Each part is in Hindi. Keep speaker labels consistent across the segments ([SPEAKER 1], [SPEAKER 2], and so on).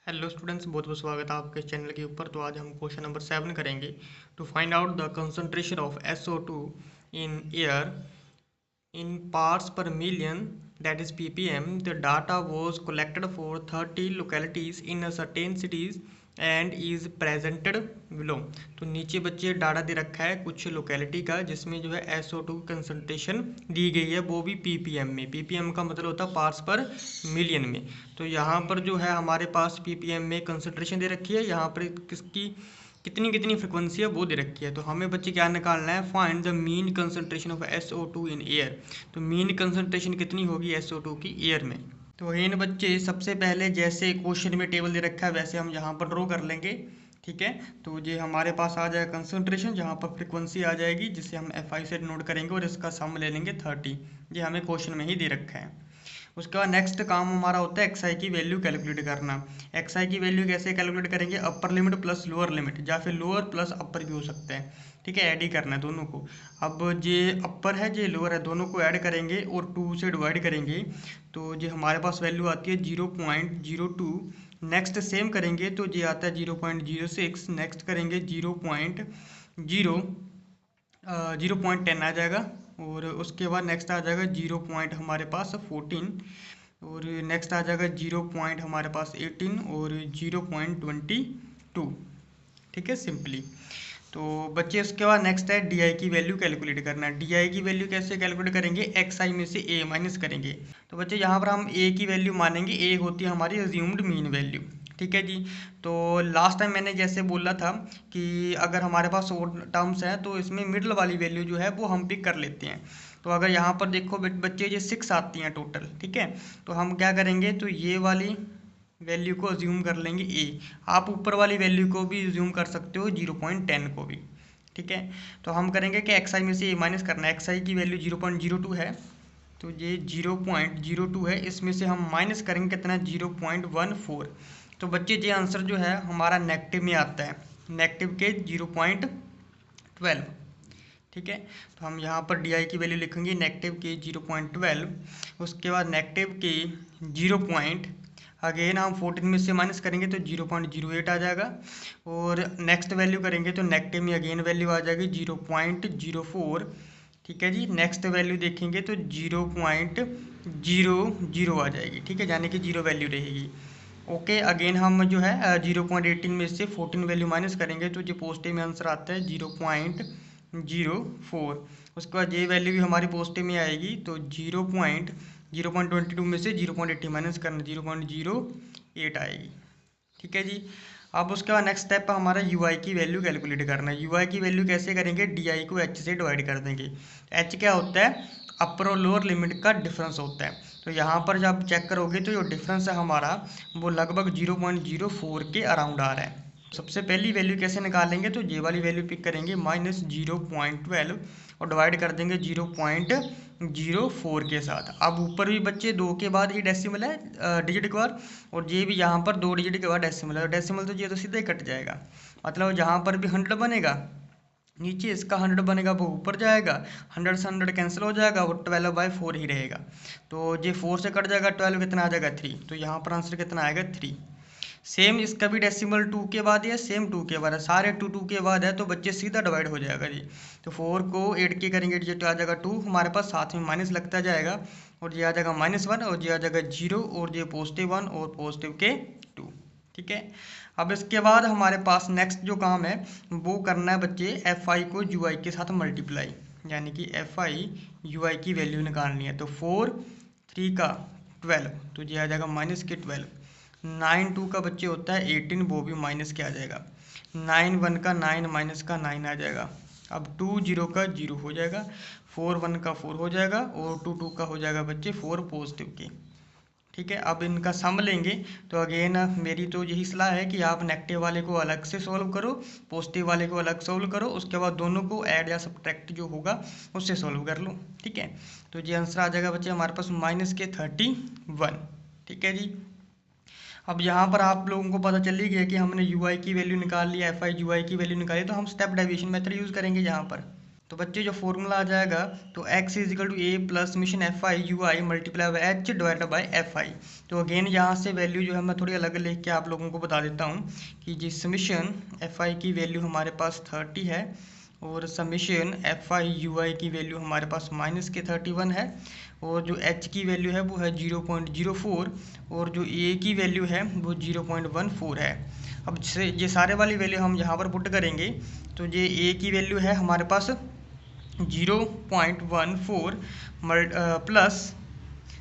[SPEAKER 1] हेलो स्टूडेंट्स, बहुत बहुत स्वागत है आपके चैनल के ऊपर। तो आज हम क्वेश्चन नंबर 7 करेंगे। To find out the concentration of SO2 in air in parts per million, that is ppm. The data was collected for 30 localities in a certain cities and is presented below. तो नीचे बच्चे डाटा दे रखा है कुछ लोकेलिटी का, जिसमें जो है SO2 की कंसंट्रेशन दी गई है, वो भी ppm में। ppm का मतलब होता है पार्ट्स पर मिलियन में। तो यहाँ पर जो है हमारे पास ppm में कंसंट्रेशन दे रखी है, यहाँ पर किसकी कितनी कितनी फ्रिक्वेंसी है वो दे रखी है। तो हमें बच्चे क्या निकालना है, find the mean concentration of SO2 in air. तो मीन कंसंट्रेशन कितनी होगी SO2 की एयर में। तो इन बच्चे सबसे पहले जैसे क्वेश्चन में टेबल दे रखा है वैसे हम यहाँ पर ड्रॉ कर लेंगे। ठीक है, तो ये हमारे पास आ जाएगा कंसंट्रेशन, जहाँ पर फ्रिक्वेंसी आ जाएगी जिसे हम FI से नोट करेंगे और इसका सम ले लेंगे 30। ये हमें क्वेश्चन में ही दे रखा है। उसके बाद नेक्स्ट काम हमारा होता है एक्सआई की वैल्यू कैलकुलेट करना। एक्सआई की वैल्यू कैसे कैलकुलेट करेंगे, upper limit plus lower limit, या फिर लोअर प्लस अपर भी हो सकता है। ठीक है, ऐड ही करना है दोनों को। अब ये अपर है ये लोअर है, दोनों को ऐड करेंगे और 2 से डिवाइड करेंगे तो ये हमारे पास वैल्यू आती है 0.02। नेक्स्ट सेम करेंगे तो ये आता है 0.06। नेक्स्ट करेंगे 0.10 आ जाएगा। और उसके बाद नेक्स्ट आ जाएगा 0 पॉइंट हमारे पास 14। और नेक्स्ट आ जाएगा 0 पॉइंट हमारे पास 18 और 0.22। ठीक है, सिंपली। तो बच्चे उसके बाद नेक्स्ट है डी आई की वैल्यू कैलकुलेट करना। डी आई की वैल्यू कैसे कैलकुलेट करेंगे, एक्स आई में से ए माइनस करेंगे। तो बच्चे यहाँ पर हम ए की वैल्यू मानेंगे, ए होती है हमारी अज्यूम्ड मीन वैल्यू। ठीक है जी। तो लास्ट टाइम मैंने जैसे बोला था कि अगर हमारे पास ओड टर्म्स हैं तो इसमें मिडल वाली वैल्यू जो है वो हम पिक कर लेते हैं। तो अगर यहाँ पर देखो बच्चे ये 6 आती हैं टोटल। ठीक है, तो हम क्या करेंगे, तो ये वाली वैल्यू को अज्यूम कर लेंगे ए। आप ऊपर वाली वैल्यू को भी अज्यूम कर सकते हो, 0.10 को भी। ठीक है, तो हम करेंगे कि एक्स आई में से ए माइनस करना है। एक्स आई की वैल्यू 0.02 है, तो ये 0.02 है, इसमें से हम माइनस करेंगे कितना, 0.14। तो बच्चे ये आंसर जो है हमारा नेगेटिव में आता है, नेगेटिव के 0.12। ठीक है, तो हम यहाँ पर डी आई की वैल्यू लिखेंगे नेगेटिव के 0.12। उसके बाद नेगेटिव के 0 अगेन हम 14 में से माइनस करेंगे तो 0.08 आ जाएगा। और नेक्स्ट वैल्यू करेंगे तो नेगेटिव में अगेन वैल्यू आ जाएगी 0.04। ठीक है जी, नेक्स्ट वैल्यू देखेंगे तो 0.00 आ जाएगी। ठीक है, यानी कि 0 वैल्यू रहेगी। ओके, अगेन हम जो है 0.18 में से 14 वैल्यू माइनस करेंगे तो जो पॉजिटिव में आंसर आता है 0.04। उसके बाद ये वैल्यू भी हमारी पॉजिटिव में आएगी तो 0.22 में से 0.80 माइनस करना, 0.08 आएगी। ठीक है जी। अब उसके बाद नेक्स्ट स्टेप हमारा यू आई की वैल्यू कैलकुलेट करना है। यू आई की वैल्यू कैसे करेंगे, डी आई को एच से डिवाइड कर देंगे। एच क्या होता है, अपर और लोअर लिमिट का डिफरेंस होता है। तो यहाँ पर जब चेक करोगे तो जो डिफरेंस है हमारा वो लगभग 0.04 के अराउंड आ रहा है। सबसे पहली वैल्यू कैसे निकालेंगे, तो ये वाली वैल्यू पिक करेंगे -0.12 और डिवाइड कर देंगे 0.04 के साथ। अब ऊपर भी बच्चे 2 के बाद ही डेसिमल है, डिजिट के बाद, और ये भी यहाँ पर 2 डिजिट के बाद डेसिमल है। डेसिमल तो ये तो सीधे कट जाएगा, मतलब जहाँ पर भी 100 बनेगा नीचे इसका 100 बनेगा वो ऊपर जाएगा, 100 से 100 कैंसिल हो जाएगा, वो 12/4 ही रहेगा। तो ये 4 से कट जाएगा, 12 कितना आ जाएगा 3। तो यहाँ पर आंसर कितना आएगा 3। सेम इसका भी डेसिमल 2 के बाद है, सेम 2 के बाद है, सारे 2 के बाद है, तो बच्चे सीधा डिवाइड हो जाएगा जी। तो 4 को 8 के करेंगे तो आ जाएगा 2, हमारे पास साथ में माइनस लगता जाएगा और ये आ जाएगा -1 और ये आ जाएगा 0 और ये +1 और +2। ठीक है, अब इसके बाद हमारे पास नेक्स्ट जो काम है वो करना है बच्चे एफ आई को यू आई के साथ मल्टीप्लाई, यानी कि एफ आई यू आई की वैल्यू निकालनी है। तो 4 3 का 12, तो ये आ जाएगा -12। 9 2 का बच्चे होता है 18, वो भी माइनस के आ जाएगा। 9 1 का 9 माइनस का 9 आ जाएगा। अब 2 0 का 0 हो जाएगा, 4 1 का 4 हो जाएगा और 2 2 का हो जाएगा बच्चे 4 पॉजिटिव के। ठीक है, अब इनका सम लेंगे तो अगेन मेरी तो यही सलाह है कि आप नेगेटिव वाले को अलग से सॉल्व करो, पॉजिटिव वाले को अलग सॉल्व करो, उसके बाद दोनों को ऐड या सब्ट्रैक्ट जो होगा उससे सॉल्व कर लो। ठीक है, तो ये आंसर आ जाएगा बच्चे हमारे पास -31। ठीक है जी। अब यहाँ पर आप लोगों को पता चल ही गया कि हमने यू आई की वैल्यू निकाल ली, एफ आई यू आई की वैल्यू निकाली, तो हम स्टेप डेविएशन मेथड यूज़ करेंगे यहाँ पर। तो बच्चे जो फॉर्मूला आ जाएगा तो x is equal to A plus summation F I U I multiply by H divided by F I. तो अगेन यहाँ से वैल्यू जो है मैं थोड़ी अलग लिख के आप लोगों को बता देता हूँ कि जिस समेशन एफ आई की वैल्यू हमारे पास 30 है और summation F I U I की वैल्यू हमारे पास माइनस के 31 है, और जो h की वैल्यू है वो है 0.04 और जो a की वैल्यू है वो 0.14 है। अब ये सारे वाली वैल्यू हम यहाँ पर पुट करेंगे तो ये a की वैल्यू है हमारे पास 0.14 plus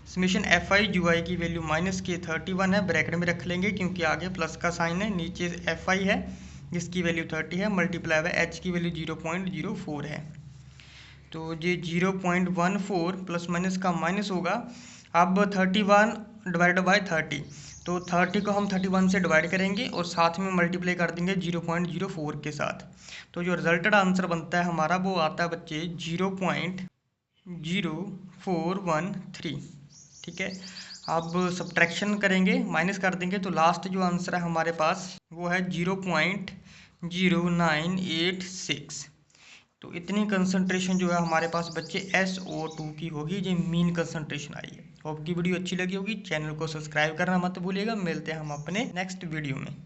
[SPEAKER 1] summation F I U I की वैल्यू माइनस के 31 है, ब्रैकेट में रख लेंगे क्योंकि आगे प्लस का साइन है, नीचे एफ आई है जिसकी वैल्यू 30 है, मल्टीप्लाई बाय एच की वैल्यू 0.04 है। तो ये 0.14 प्लस माइनस का माइनस होगा। अब 31 डिवाइड बाय 30, तो 30 को हम 31 से डिवाइड करेंगे और साथ में मल्टीप्लाई कर देंगे 0.04 के साथ। तो जो रिजल्टेड आंसर बनता है हमारा वो आता है बच्चे 0.0413। ठीक है, अब सब्ट्रैक्शन करेंगे, माइनस कर देंगे, तो लास्ट जो आंसर है हमारे पास वो है 0.0986। तो इतनी कंसंट्रेशन जो है हमारे पास बच्चे SO2 की होगी, ये मीन कंसंट्रेशन आई है। होप की वीडियो अच्छी लगी होगी, चैनल को सब्सक्राइब करना मत भूलिएगा। मिलते हैं हम अपने नेक्स्ट वीडियो में।